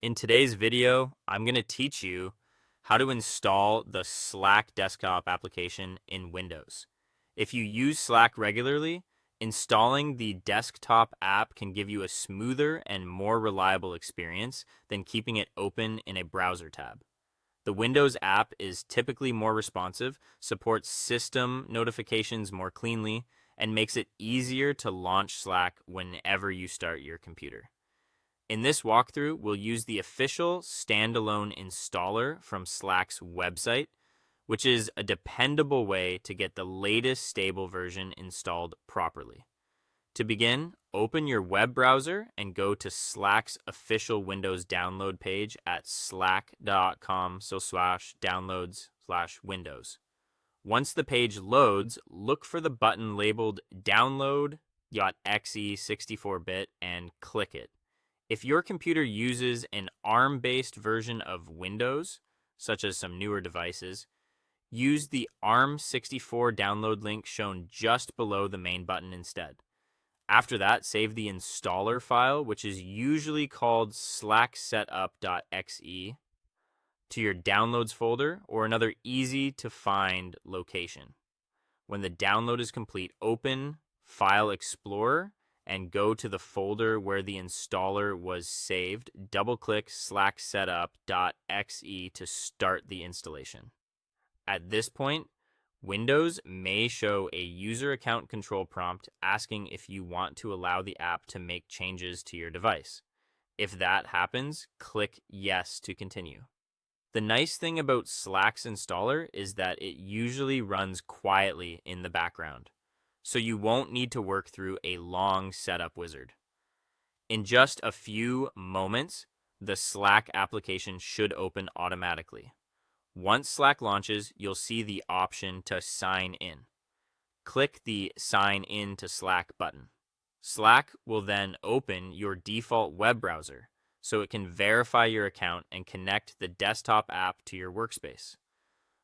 In today's video, I'm going to teach you how to install the Slack desktop application in Windows. If you use Slack regularly, installing the desktop app can give you a smoother and more reliable experience than keeping it open in a browser tab. The Windows app is typically more responsive, supports system notifications more cleanly, and makes it easier to launch Slack whenever you start your computer. In this walkthrough, we'll use the official standalone installer from Slack's website, which is a dependable way to get the latest stable version installed properly. To begin, open your web browser and go to Slack's official Windows download page at slack.com/downloads/windows. Once the page loads, look for the button labeled download.exe 64-bit and click it. If your computer uses an ARM-based version of Windows, such as some newer devices, use the ARM64 download link shown just below the main button instead. After that, save the installer file, which is usually called slacksetup.exe, to your downloads folder or another easy-to-find location. When the download is complete, open File Explorer and go to the folder where the installer was saved. Double-click slacksetup.exe to start the installation. At this point, Windows may show a user account control prompt asking if you want to allow the app to make changes to your device. If that happens, click Yes to continue. The nice thing about Slack's installer is that it usually runs quietly in the background, so you won't need to work through a long setup wizard. In just a few moments, the Slack application should open automatically. Once Slack launches, you'll see the option to sign in. Click the Sign In to Slack button. Slack will then open your default web browser, so it can verify your account and connect the desktop app to your workspace.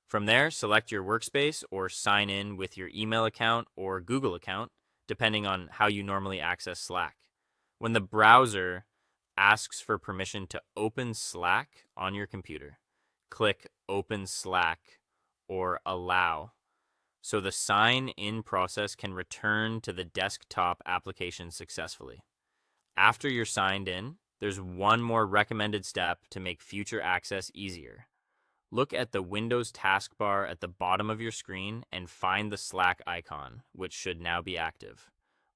From there, select your workspace or sign in with your email account or Google account, depending on how you normally access Slack. When the browser asks for permission to open Slack on your computer, click Open Slack or Allow, so the sign-in process can return to the desktop application successfully. After you're signed in, there's one more recommended step to make future access easier. Look at the Windows taskbar at the bottom of your screen and find the Slack icon, which should now be active.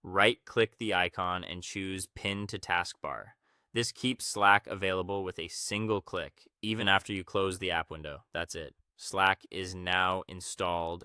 Right-click the icon and choose Pin to Taskbar. This keeps Slack available with a single click, even after you close the app window. That's it. Slack is now installed